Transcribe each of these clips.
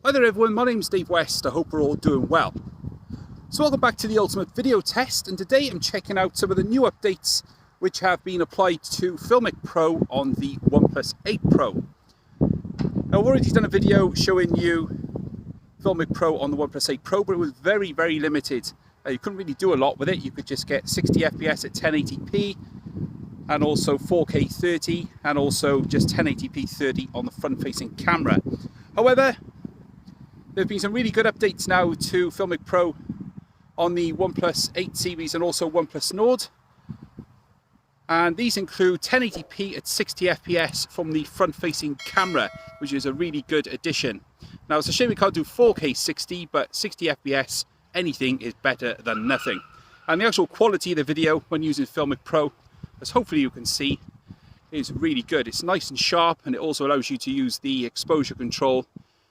Hi there everyone, my name's Dave West. I hope we're all doing well. So welcome back to the Ultimate Video Test, and today I'm checking out some of the new updates which have been applied to Filmic Pro on the OnePlus 8 Pro. Now I've already done a video showing you Filmic Pro on the OnePlus 8 Pro, but it was very limited. You couldn't really do a lot with it. You could just get 60 FPS at 1080p and also 4K 30 and also just 1080p 30 on the front facing camera. However, there have been some really good updates now to Filmic Pro on the OnePlus 8 series and also OnePlus Nord. And these include 1080p at 60 FPS from the front-facing camera, which is a really good addition. Now it's a shame we can't do 4K 60, but 60 FPS, anything is better than nothing. And the actual quality of the video when using Filmic Pro, as hopefully you can see, is really good. It's nice and sharp, and it also allows you to use the exposure control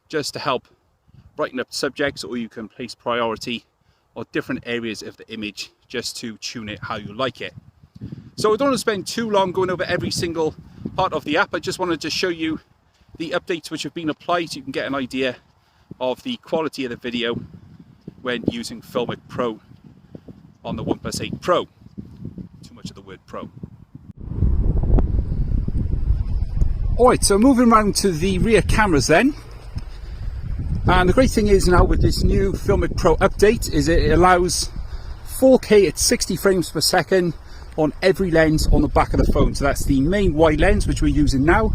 just to help brighten up subjects, or you can place priority on different areas of the image just to tune it how you like it. So I don't want to spend too long going over every single part of the app. I just wanted to show you the updates which have been applied so you can get an idea of the quality of the video when using Filmic Pro on the OnePlus 8 Pro. Too much of the word Pro. Alright, so moving around to the rear cameras then. And the great thing is now with this new Filmic Pro update is it allows 4K at 60 frames per second on every lens on the back of the phone. So that's the main wide lens which we're using now,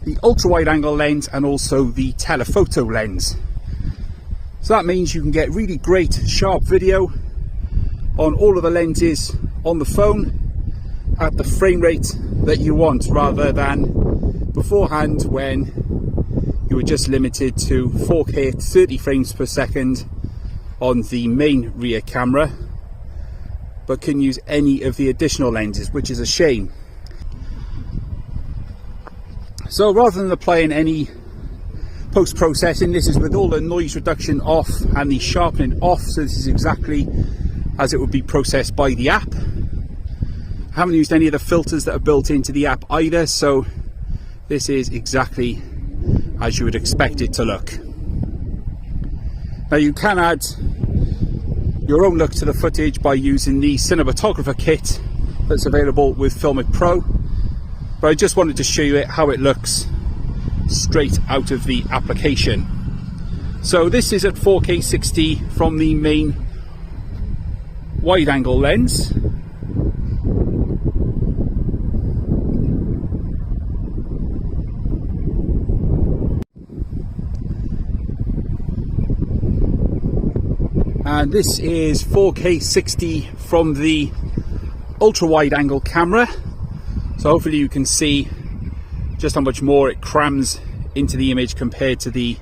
the ultra wide angle lens, and also the telephoto lens. So that means you can get really great sharp video on all of the lenses on the phone at the frame rate that you want, rather than beforehand when you were just limited to 4K at 30 frames per second on the main rear camera, but can use any of the additional lenses, which is a shame. So rather than applying any post-processing, this is with all the noise reduction off and the sharpening off, so this is exactly as it would be processed by the app. I haven't used any of the filters that are built into the app either, so this is exactly as you would expect it to look. Now you can add your own look to the footage by using the cinematographer kit that's available with Filmic Pro, but I just wanted to show you how it looks straight out of the application. So this is at 4K 60 from the main wide angle lens. And this is 4K 60 from the ultra wide angle camera. So hopefully you can see just how much more it crams into the image compared to the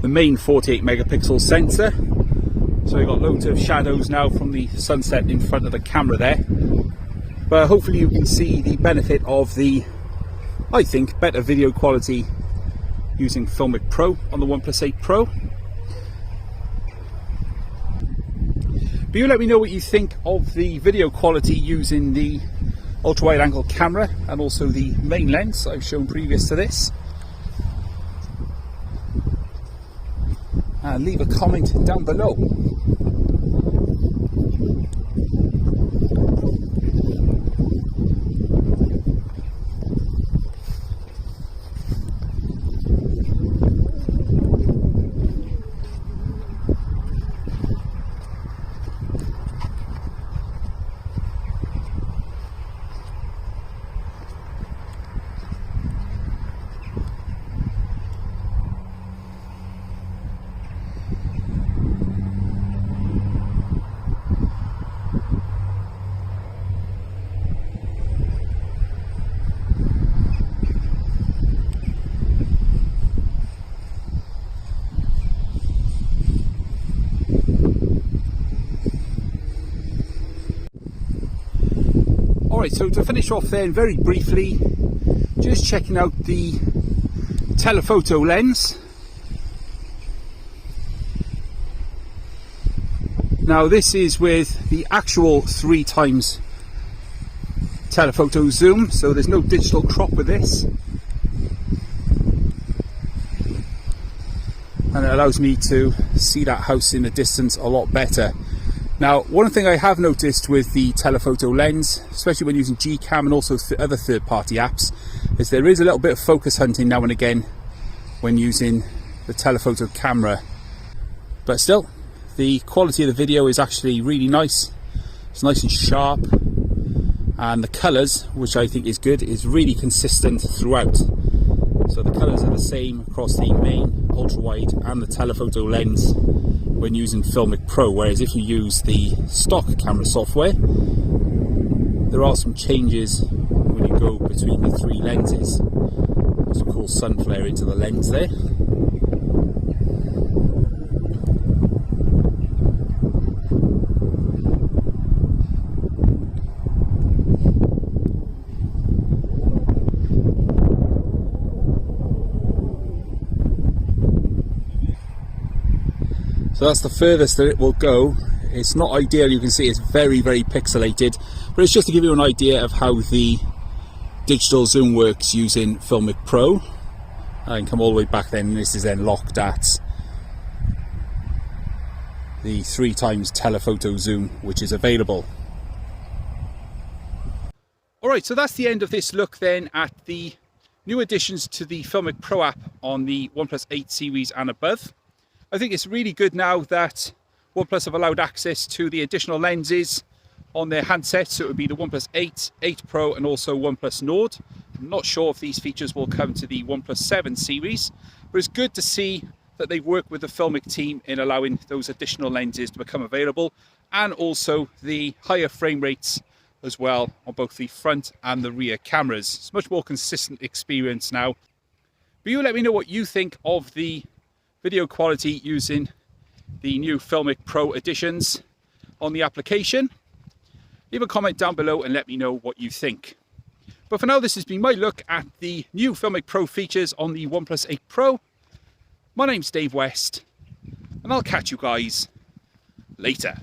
main 48 megapixel sensor. So you've got loads of shadows now from the sunset in front of the camera there. But hopefully you can see the benefit of the, I think, better video quality using Filmic Pro on the OnePlus 8 Pro. But you let me know what you think of the video quality using the ultra wide angle camera and also the main lens I've shown previous to this. And leave a comment down below. Alright, so to finish off then very briefly, just checking out the telephoto lens. Now this is with the actual 3x telephoto zoom, so there's no digital crop with this. and it allows me to see that house in the distance a lot better. Now, one thing I have noticed with the Telephoto Lens, especially when using Gcam and also other third-party apps, is there is a little bit of focus hunting now and again when using the telephoto camera. But still, the quality of the video is actually really nice. It's nice and sharp, and the colours, which I think is good, is really consistent throughout. So the colours are the same across the main, ultra-wide and the telephoto lens when using Filmic Pro, whereas if you use the stock camera software, there are some changes when you go between the three lenses. There's a cool sun flare into the lens there. So that's the furthest that it will go. It's not ideal, you can see it's very, very pixelated, but it's just to give you an idea of how the digital zoom works using Filmic Pro. I can come all the way back then, and this is then locked at the 3x telephoto zoom which is available. Alright, so that's the end of this look then at the new additions to the Filmic Pro app on the OnePlus 8 series and above. I think it's really good now that OnePlus have allowed access to the additional lenses on their handsets. So it would be the OnePlus 8, 8 Pro and also OnePlus Nord. I'm not sure if these features will come to the OnePlus 7 series, but it's good to see that they've worked with the Filmic team in allowing those additional lenses to become available, and also the higher frame rates as well on both the front and the rear cameras. It's a much more consistent experience now. But you let me know what you think of the video quality using the new Filmic Pro additions on the application. Leave a comment down below and let me know what you think. But for now, this has been my look at the new Filmic Pro features on the OnePlus 8 Pro. My name's Dave West, and I'll catch you guys later.